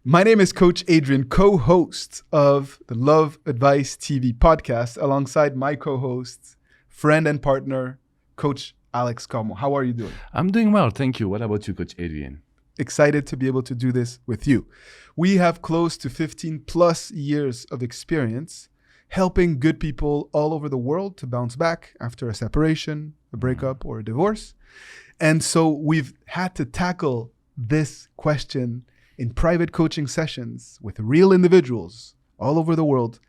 My name is Coach Adrian, co-host of the Love Advice TV podcast, alongside my co-host, friend and partner, Coach Alex Como. How are you doing? I'm doing well, thank you. What about you, Coach Adrian? Excited to be able to do this with you. We have close to 15 plus years of experience helping good people all over the world to bounce back after a separation, a breakup, or a divorce. And so we've had to tackle this question in private coaching sessions with real individuals all over the world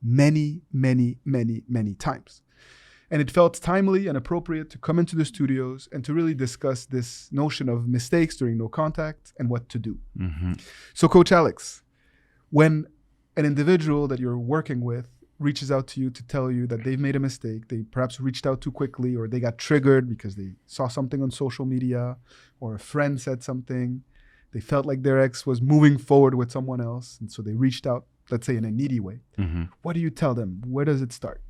many times. And it felt timely and appropriate to come into the studios and to really discuss this notion of mistakes during no contact and what to do. Mm-hmm. So Coach Alex, when an individual that you're working with reaches out to you to tell you that they've made a mistake, they perhaps reached out too quickly, or they got triggered because they saw something on social media, or a friend said something, they felt like their ex was moving forward with someone else, and so they reached out, let's say in a needy way. Mm-hmm. What do you tell them? Where does it start?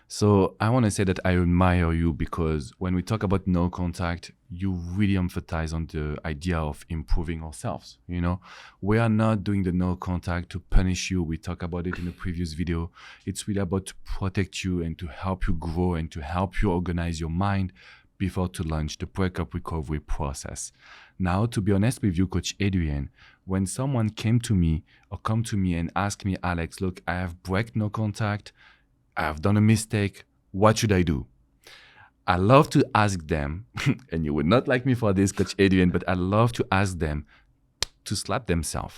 So I want to say that I admire you because when we talk about no contact, you really emphasize on the idea of improving ourselves. You know, we are not doing the no contact to punish you. We talked about it in a previous video. It's really about to protect you and to help you grow and to help you organize your mind before to launch the breakup recovery process. Now, to be honest with you, Coach Adrian, when someone came to me or come to me and asked me, Alex, look, I have break no contact, I have done a mistake, what should I do? I love to ask them, and you would not like me for this, Coach Adrian, but I love to ask them to slap themselves.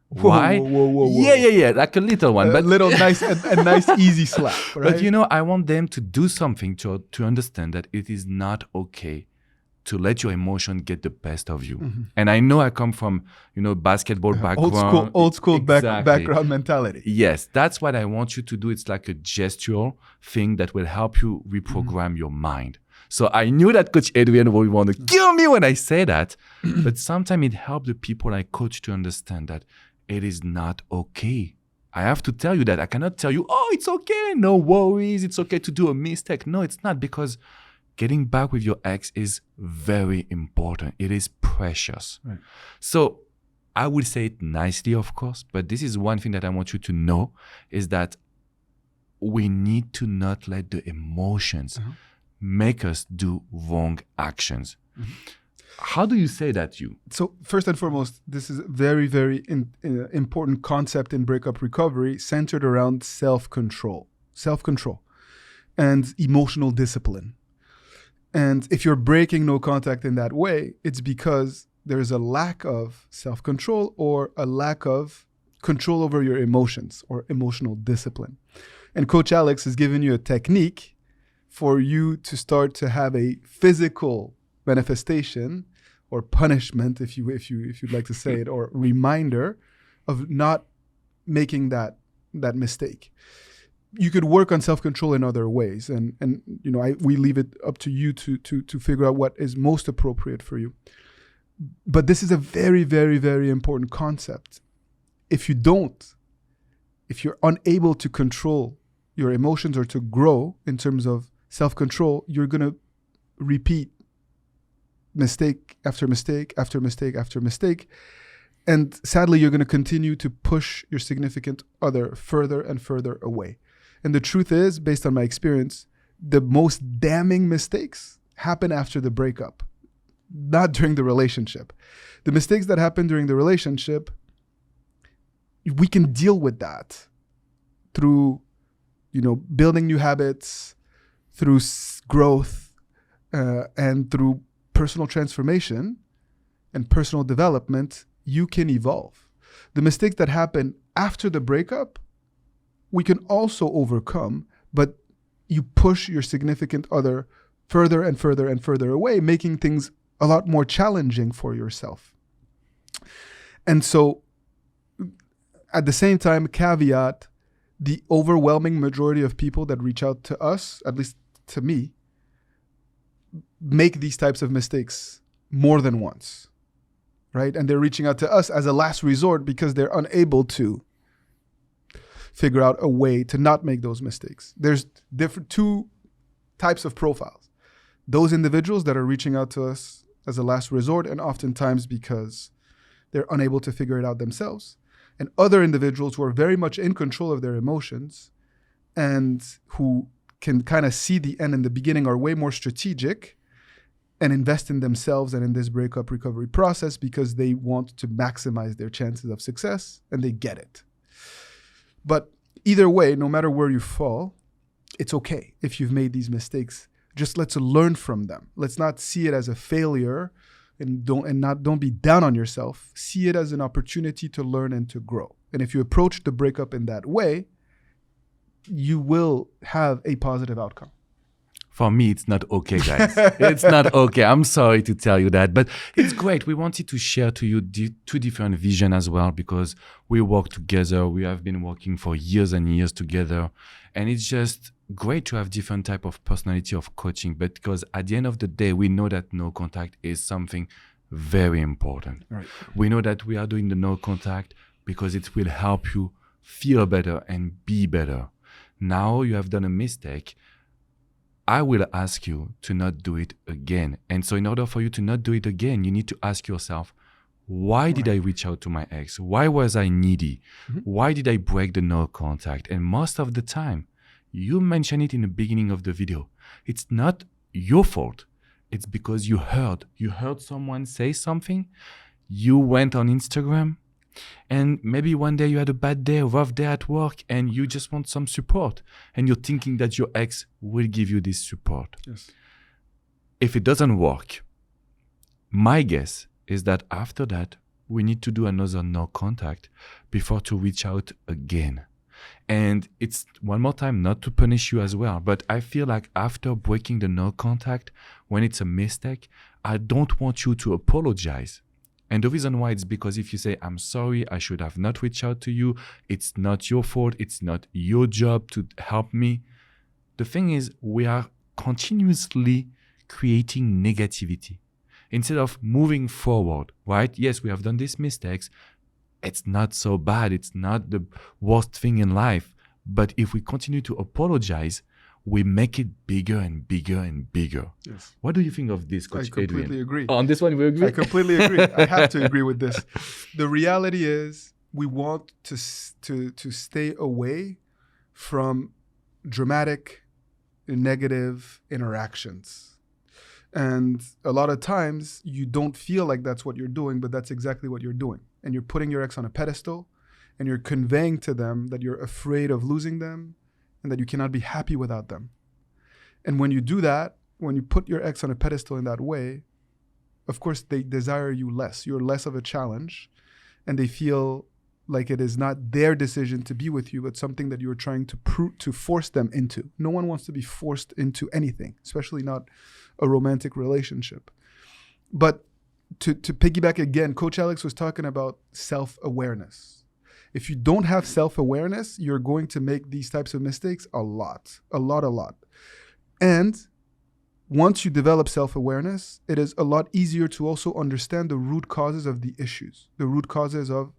Why? Whoa. Yeah, like a little one. But little nice, a nice easy slap, right? But you know, I want them to do something to understand that it is not okay to let your emotion get the best of you. Mm-hmm. And I know I come from, basketball background. Old school Exactly. background mentality. Yes, that's what I want you to do. It's like a gestural thing that will help you reprogram your mind. So I knew that Coach Adrian would want to kill me when I say that, but sometimes it helps the people I coach to understand that it is not okay. I have to tell you that. I cannot tell you, oh, it's okay, no worries, it's okay to do a mistake. No, it's not, because getting back with your ex is very important. It is precious. Right. So I would say it nicely, of course, but this is one thing that I want you to know is that we need to not let the emotions make us do wrong actions. Mm-hmm. How do you say that, you? So first and foremost, this is a very important concept in breakup recovery, centered around self-control and emotional discipline. And if you're breaking no contact in that way, it's because there's a lack of self-control or a lack of control over your emotions or emotional discipline. And Coach Alex has given you a technique for you to start to have a physical manifestation or punishment, if you'd like to say it, or reminder of not making that mistake. You could work on self-control in other ways, and we leave it up to you to figure out what is most appropriate for you. But this is a very important concept. If you're unable to control your emotions or to grow in terms of self-control, you're going to repeat mistake after mistake after mistake after mistake. And sadly, you're going to continue to push your significant other further and further away. And the truth is, based on my experience, the most damning mistakes happen after the breakup, not during the relationship. The mistakes that happen during the relationship, we can deal with that through, building new habits, through growth, and through personal transformation and personal development. You can evolve. The mistakes that happen after the breakup, we can also overcome, but you push your significant other further and further and further away, making things a lot more challenging for yourself. And so at the same time, caveat, the overwhelming majority of people that reach out to us, at least to me, make these types of mistakes more than once, right? And they're reaching out to us as a last resort because they're unable to figure out a way to not make those mistakes. There's two types of profiles. Those individuals that are reaching out to us as a last resort, and oftentimes because they're unable to figure it out themselves. and other individuals who are very much in control of their emotions and who can kind of see the end and the beginning are way more strategic and invest in themselves and in this breakup recovery process because they want to maximize their chances of success, and they get it. But either way, no matter where you fall, it's okay if you've made these mistakes. Just let's learn from them. Let's not see it as a failure and don't be down on yourself. See it as an opportunity to learn and to grow. And if you approach the breakup in that way, you will have a positive outcome. For me, it's not okay, guys. It's not okay. I'm sorry to tell you that, but it's great. We wanted to share to you two different visions as well, because we work together. We have been working for years and years together, and it's just great to have different type of personality of coaching. But because at the end of the day, we know that no contact is something very important. Right. We know that we are doing the no contact because it will help you feel better and be better. Now you have done a mistake. I will ask you to not do it again. And so in order for you to not do it again, you need to ask yourself, why did I reach out to my ex? Why was I needy? Why did I break the no contact? And most of the time, you mentioned it in the beginning of the video. It's not your fault. It's because you heard someone say something. You went on Instagram, and maybe one day you had a bad day, a rough day at work, and you just want some support. And you're thinking that your ex will give you this support. Yes. If it doesn't work, my guess is that after that, we need to do another no contact before to reach out again. And it's one more time, not to punish you as well, but I feel like after breaking the no contact, when it's a mistake, I don't want you to apologize. And the reason why is because if you say, I'm sorry, I should have not reached out to you, it's not your fault, it's not your job to help me. The thing is, we are continuously creating negativity instead of moving forward, right? Yes, we have done these mistakes. It's not so bad. It's not the worst thing in life. But if we continue to apologize, we make it bigger and bigger and bigger. Yes. What do you think of this, Coach Adrian? I completely agree. On this one, we agree? I completely agree. I have to agree with this. The reality is we want to stay away from dramatic, negative interactions. And a lot of times you don't feel like that's what you're doing, but that's exactly what you're doing. And you're putting your ex on a pedestal, and you're conveying to them that you're afraid of losing them and that you cannot be happy without them. And when you do that, when you put your ex on a pedestal in that way, of course, they desire you less. You're less of a challenge, and they feel like it is not their decision to be with you, but something that you're trying to force them into. No one wants to be forced into anything, especially not a romantic relationship. But to piggyback again, Coach Alex was talking about self-awareness. If you don't have self-awareness, you're going to make these types of mistakes a lot. And once you develop self-awareness, it is a lot easier to also understand the root causes of the issues, the root causes of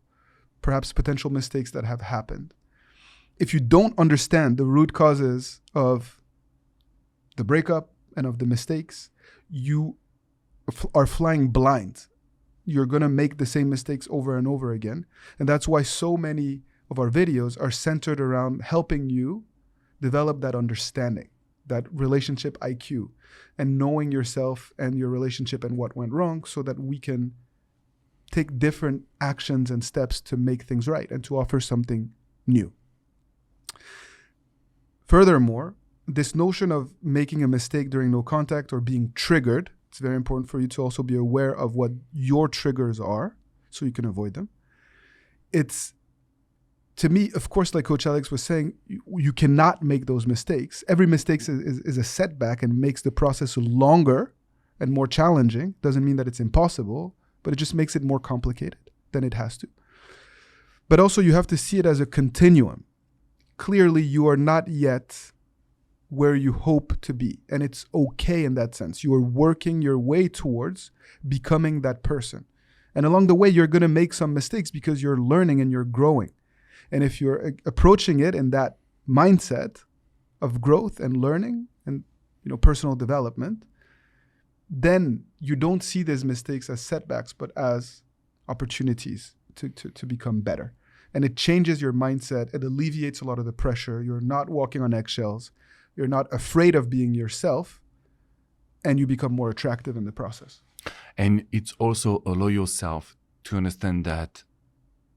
perhaps potential mistakes that have happened. If you don't understand the root causes of the breakup and of the mistakes, you are flying blind. You're going to make the same mistakes over and over again. And that's why so many of our videos are centered around helping you develop that understanding, that relationship IQ, and knowing yourself and your relationship and what went wrong, so that we can take different actions and steps to make things right and to offer something new. Furthermore, this notion of making a mistake during no contact or being triggered, it's very important for you to also be aware of what your triggers are so you can avoid them. It's, to me, of course, like Coach Alex was saying, you cannot make those mistakes. Every mistake is a setback and makes the process longer and more challenging. Doesn't mean that it's impossible, but it just makes it more complicated than it has to. But also you have to see it as a continuum. Clearly, you are not yet where you hope to be. And it's okay in that sense. You are working your way towards becoming that person. And along the way, you're going to make some mistakes because you're learning and you're growing. And if you're approaching it in that mindset of growth and learning and personal development, then you don't see these mistakes as setbacks, but as opportunities to become better. And it changes your mindset. It alleviates a lot of the pressure. You're not walking on eggshells. You're not afraid of being yourself. And you become more attractive in the process. And it's also allow yourself to understand that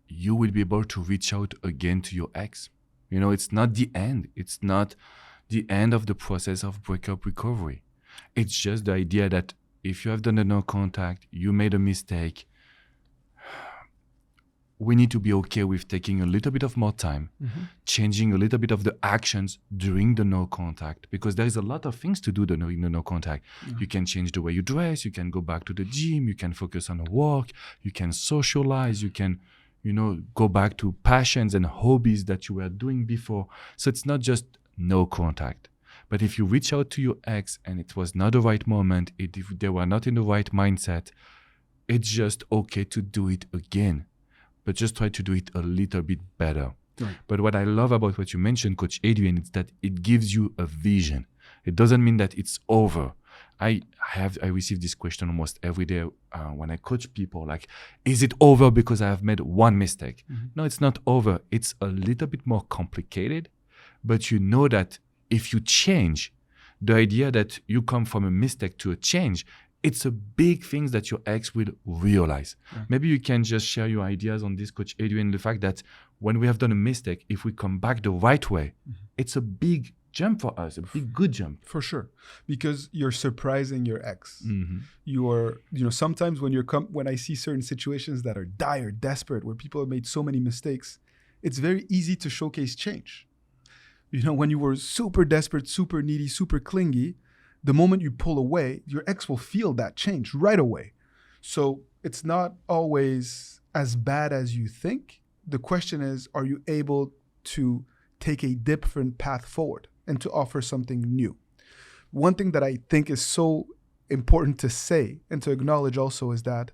you will be able to reach out again to your ex. You know, it's not the end. It's not the end of the process of breakup recovery. It's just the idea that if you have done a no contact, you made a mistake, we need to be okay with taking a little bit of more time, changing a little bit of the actions during the no contact, because there is a lot of things to do during the no contact. You can change the way you dress, you can go back to the gym, you can focus on work, you can socialize, you can, you know, go back to passions and hobbies that you were doing before. So it's not just no contact. But if you reach out to your ex and it was not the right moment, if they were not in the right mindset, it's just okay to do it again. But just try to do it a little bit better. Right. But what I love about what you mentioned, Coach Adrian, is that it gives you a vision. It doesn't mean that it's over. I receive this question almost every day when I coach people, like, is it over because I have made one mistake? No, it's not over. It's a little bit more complicated, but you know that if you change, the idea that you come from a mistake to a change, it's a big thing that your ex will realize. Maybe you can just share your ideas on this, Coach Adrian, the fact that when we have done a mistake, if we come back the right way, it's a big jump for us, a big good jump. For sure. Because you're surprising your ex. You are, you know, sometimes when I see certain situations that are dire, desperate, where people have made so many mistakes, it's very easy to showcase change. You know, when you were super desperate, super needy, super clingy, the moment you pull away, your ex will feel that change right away. So it's not always as bad as you think. The question is, are you able to take a different path forward and to offer something new? One thing that I think is so important to say and to acknowledge also is that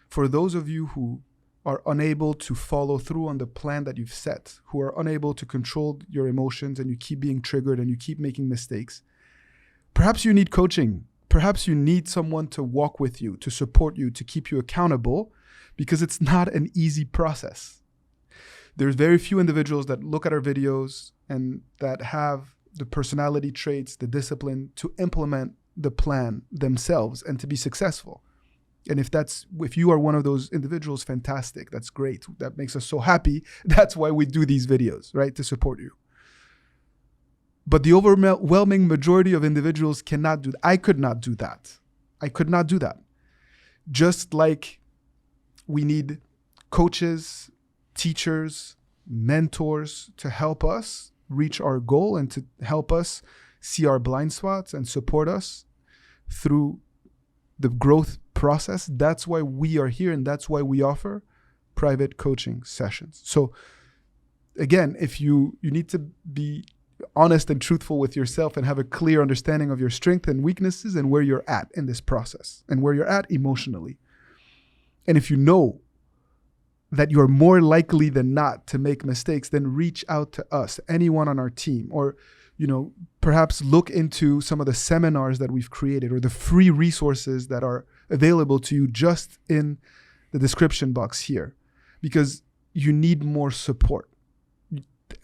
for those of you who are unable to follow through on the plan that you've set, who are unable to control your emotions and you keep being triggered and you keep making mistakes, perhaps you need coaching. Perhaps you need someone to walk with you, to support you, to keep you accountable, because it's not an easy process. There's very few individuals that look at our videos and that have the personality traits, the discipline to implement the plan themselves and to be successful. And if you are one of those individuals, fantastic. That's great. That makes us so happy. That's why we do these videos, right? To support you. But the overwhelming majority of individuals cannot do that. I could not do that. I could not do that. Just like we need coaches, teachers, mentors to help us reach our goal and to help us see our blind spots and support us through the growth process. That's why we are here, and that's why we offer private coaching sessions. So again, if you need to be honest and truthful with yourself and have a clear understanding of your strengths and weaknesses and where you're at in this process and where you're at emotionally. And if you know that you're more likely than not to make mistakes, then reach out to us, anyone on our team, or, you know, perhaps look into some of the seminars that we've created or the free resources that are available to you just in the description box here, because you need more support.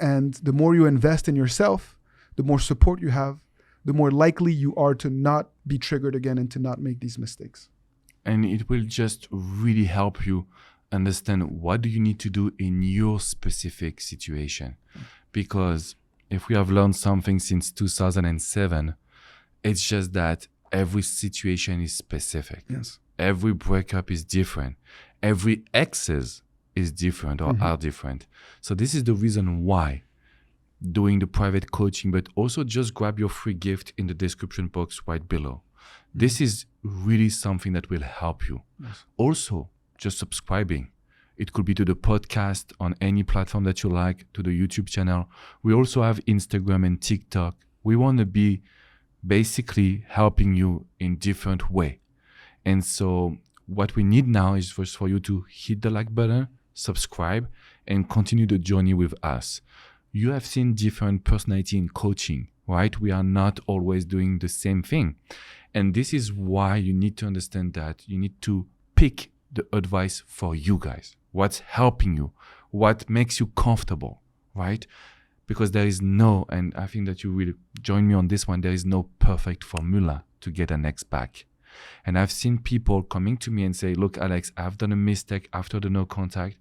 And the more you invest in yourself, the more support you have, the more likely you are to not be triggered again and to not make these mistakes. And it will just really help you understand what do you need to do in your specific situation. Because if we have learned something since 2007, it's just that every situation is specific. Yes. Every breakup is different. Every exes is different or are different. So this is the reason why doing the private coaching, but also just grab your free gift in the description box right below. This is really something that will help you. Yes. Also, just subscribing. It could be to the podcast on any platform that you like, to the YouTube channel. We also have Instagram and TikTok. We want to be basically helping you in different way. And so what we need now is first for you to hit the like button, subscribe, and continue the journey with us. You have seen different personality in coaching, right? We are not always doing the same thing. And this is why you need to understand that you need to pick the advice for you guys. What's helping you? what makes you comfortable, right? Because there is no, and I think that you will join me on this one, there is no perfect formula to get an ex back. And I've seen people coming to me and say, look, Alex, I've done a mistake after the no contact,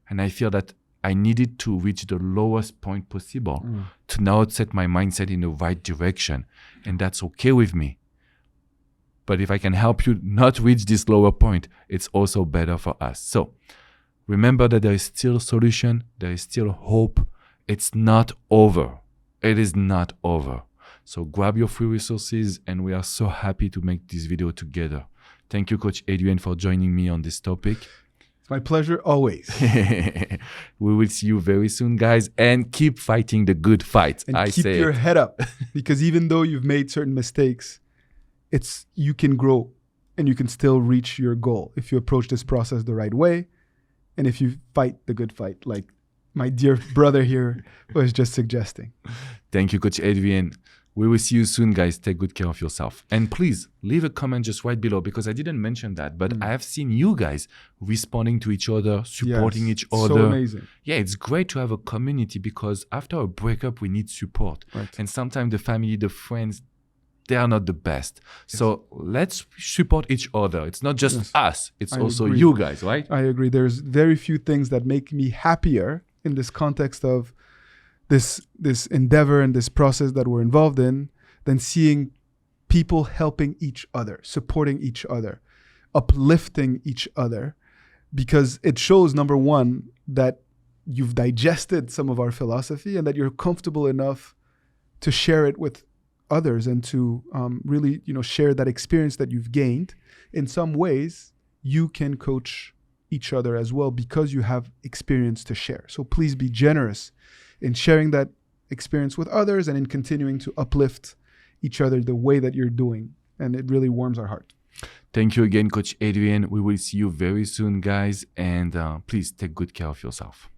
and I feel that I needed to reach the lowest point possible to now set my mindset in the right direction. And that's okay with me. But if I can help you not reach this lower point, it's also better for us. So remember that there is still a solution. There is still hope. It's not over. It is not over. So grab your free resources, and we are so happy to make this video together. Thank you, Coach Adrian, for joining me on this topic. It's my pleasure always. We will see you very soon, guys, and keep fighting the good fight. And keep your head up, because even though you've made certain mistakes, you can grow and you can still reach your goal if you approach this process the right way, and if you fight the good fight, like my dear brother here was just suggesting. Thank you, Coach Adrian. We will see you soon, guys. Take good care of yourself. And please leave a comment just right below, because I didn't mention that, but I have seen you guys responding to each other, supporting each other. So amazing. Yeah, it's great to have a community, because after a breakup, we need support. Right. And sometimes the family, the friends, they are not the best. Yes. So let's support each other. It's not just us. It's also you guys, right? I agree. There's very few things that make me happier in this context of this endeavor and this process that we're involved in than seeing people helping each other, supporting each other, uplifting each other, because it shows, number one, that you've digested some of our philosophy and that you're comfortable enough to share it with others and to really, share that experience that you've gained. In some ways, you can coach each other as well because you have experience to share. So please be generous in sharing that experience with others and in continuing to uplift each other the way that you're doing. And it really warms our heart. Thank you again, Coach Adrian. We will see you very soon, guys. And please take good care of yourself.